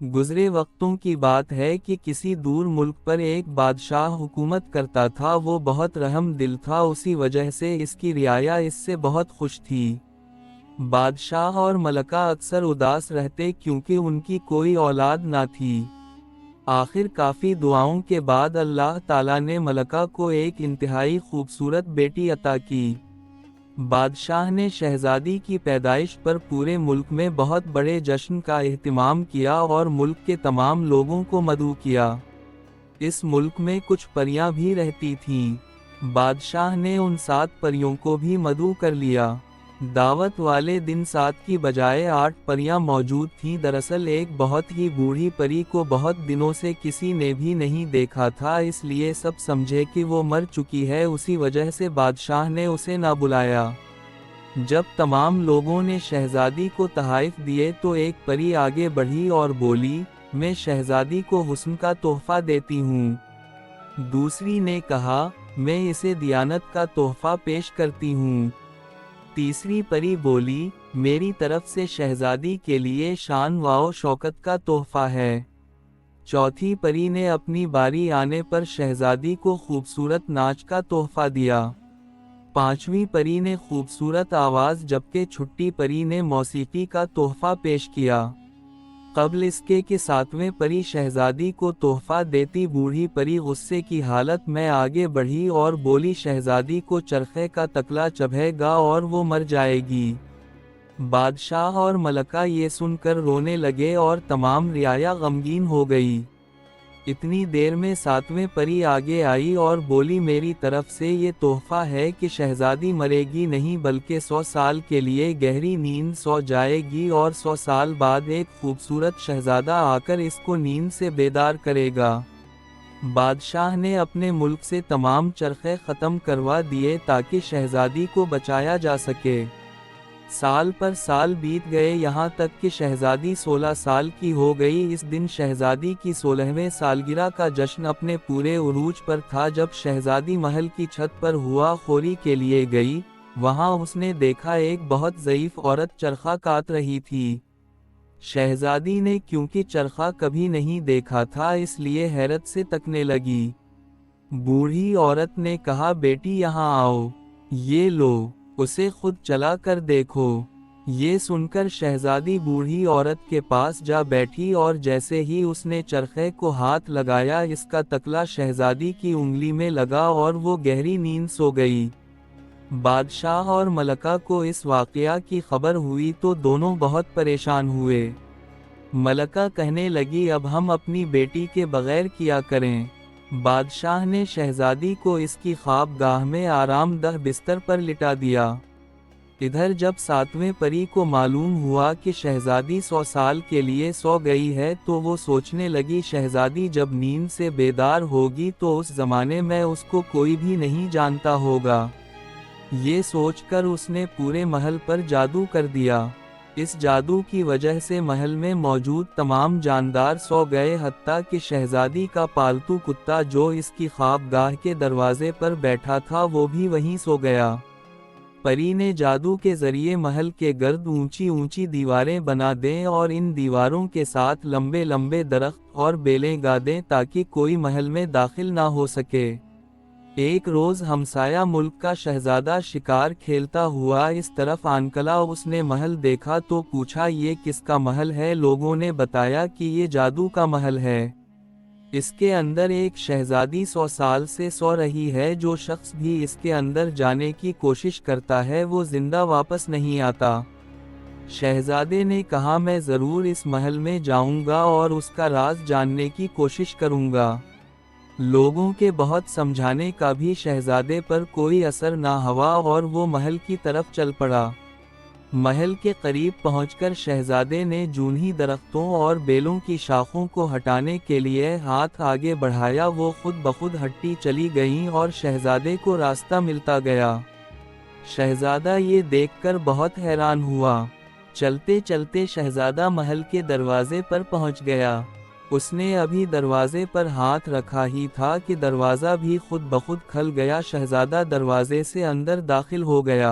گزرے وقتوں کی بات ہے کہ کسی دور ملک پر ایک بادشاہ حکومت کرتا تھا۔ وہ بہت رحم دل تھا، اسی وجہ سے اس کی رعایا اس سے بہت خوش تھی۔ بادشاہ اور ملکہ اکثر اداس رہتے کیونکہ ان کی کوئی اولاد نہ تھی۔ آخر کافی دعاؤں کے بعد اللہ تعالیٰ نے ملکہ کو ایک انتہائی خوبصورت بیٹی عطا کی۔ بادشاہ نے شہزادی کی پیدائش پر پورے ملک میں بہت بڑے جشن کا اہتمام کیا اور ملک کے تمام لوگوں کو مدعو کیا۔ اس ملک میں کچھ پریاں بھی رہتی تھیں۔ بادشاہ نے ان 7 پریوں کو بھی مدعو کر لیا۔ دعوت والے دن 7 کی بجائے 8 پریاں موجود تھیں۔ دراصل ایک بہت ہی بوڑھی پری کو بہت دنوں سے کسی نے بھی نہیں دیکھا تھا، اس لیے سب سمجھے کہ وہ مر چکی ہے، اسی وجہ سے بادشاہ نے اسے نہ بلایا۔ جب تمام لوگوں نے شہزادی کو تحائف دیے تو ایک پری آگے بڑھی اور بولی، میں شہزادی کو حسن کا تحفہ دیتی ہوں۔ دوسری نے کہا، میں اسے دیانت کا تحفہ پیش کرتی ہوں۔ تیسری پری بولی، میری طرف سے شہزادی کے لیے شان و شوکت کا تحفہ ہے۔ چوتھی پری نے اپنی باری آنے پر شہزادی کو خوبصورت ناچ کا تحفہ دیا۔ پانچویں پری نے خوبصورت آواز، جبکہ چھٹی پری نے موسیقی کا تحفہ پیش کیا۔ قبل اس کے کہ 7ویں پری شہزادی کو تحفہ دیتی، بوڑھی پری غصے کی حالت میں آگے بڑھی اور بولی، شہزادی کو چرخے کا تکلا چبھے گا اور وہ مر جائے گی۔ بادشاہ اور ملکہ یہ سن کر رونے لگے اور تمام رعایا غمگین ہو گئی۔ اتنی دیر میں 7ویں پری آگے آئی اور بولی، میری طرف سے یہ تحفہ ہے کہ شہزادی مرے گی نہیں بلکہ 100 سال کے لیے گہری نیند سو جائے گی اور 100 سال بعد ایک خوبصورت شہزادہ آ کر اس کو نیند سے بیدار کرے گا۔ بادشاہ نے اپنے ملک سے تمام چرخے ختم کروا دیے تاکہ شہزادی کو بچایا جا سکے۔ سال پر سال بیت گئے، یہاں تک کہ شہزادی 16 سال کی ہو گئی۔ اس دن شہزادی کی 16ویں سالگرہ کا جشن اپنے پورے عروج پر تھا۔ جب شہزادی محل کی چھت پر ہوا خوری کے لیے گئی، وہاں اس نے دیکھا ایک بہت ضعیف عورت چرخہ کاٹ رہی تھی۔ شہزادی نے کیونکہ چرخہ کبھی نہیں دیکھا تھا اس لیے حیرت سے تکنے لگی۔ بوڑھی عورت نے کہا، بیٹی یہاں آؤ، یہ لو، اسے خود چلا کر دیکھو۔ یہ سن کر شہزادی بوڑھی عورت کے پاس جا بیٹھی اور جیسے ہی اس نے چرخے کو ہاتھ لگایا، اس کا تکلا شہزادی کی انگلی میں لگا اور وہ گہری نیند سو گئی۔ بادشاہ اور ملکہ کو اس واقعہ کی خبر ہوئی تو دونوں بہت پریشان ہوئے۔ ملکہ کہنے لگی، اب ہم اپنی بیٹی کے بغیر کیا کریں؟ بادشاہ نے شہزادی کو اس کی خواب گاہ میں آرام دہ بستر پر لٹا دیا۔ ادھر جب 7ویں پری کو معلوم ہوا کہ شہزادی 100 سال کے لیے سو گئی ہے تو وہ سوچنے لگی، شہزادی جب نیند سے بیدار ہوگی تو اس زمانے میں اس کو کوئی بھی نہیں جانتا ہوگا۔ یہ سوچ کر اس نے پورے محل پر جادو کر دیا۔ اس جادو کی وجہ سے محل میں موجود تمام جاندار سو گئے، حتیٰ کہ شہزادی کا پالتو کتا جو اس کی خواب گاہ کے دروازے پر بیٹھا تھا وہ بھی وہیں سو گیا۔ پری نے جادو کے ذریعے محل کے گرد اونچی اونچی دیواریں بنا دیں اور ان دیواروں کے ساتھ لمبے لمبے درخت اور بیلیں گا دیں تاکہ کوئی محل میں داخل نہ ہو سکے۔ ایک روز ہمسایہ ملک کا شہزادہ شکار کھیلتا ہوا اس طرف آ نکلا۔ اس نے محل دیکھا تو پوچھا، یہ کس کا محل ہے؟ لوگوں نے بتایا کہ یہ جادو کا محل ہے، اس کے اندر ایک شہزادی 100 سال سے سو رہی ہے۔ جو شخص بھی اس کے اندر جانے کی کوشش کرتا ہے وہ زندہ واپس نہیں آتا۔ شہزادے نے کہا، میں ضرور اس محل میں جاؤں گا اور اس کا راز جاننے کی کوشش کروں گا۔ لوگوں کے بہت سمجھانے کا بھی شہزادے پر کوئی اثر نہ ہوا اور وہ محل کی طرف چل پڑا۔ محل کے قریب پہنچ کر شہزادے نے جونہی درختوں اور بیلوں کی شاخوں کو ہٹانے کے لیے ہاتھ آگے بڑھایا، وہ خود بخود ہٹتی چلی گئیں اور شہزادے کو راستہ ملتا گیا۔ شہزادہ یہ دیکھ کر بہت حیران ہوا۔ چلتے چلتے شہزادہ محل کے دروازے پر پہنچ گیا۔ اس نے ابھی دروازے پر ہاتھ رکھا ہی تھا کہ دروازہ بھی خود بخود کھل گیا۔ شہزادہ دروازے سے اندر داخل ہو گیا۔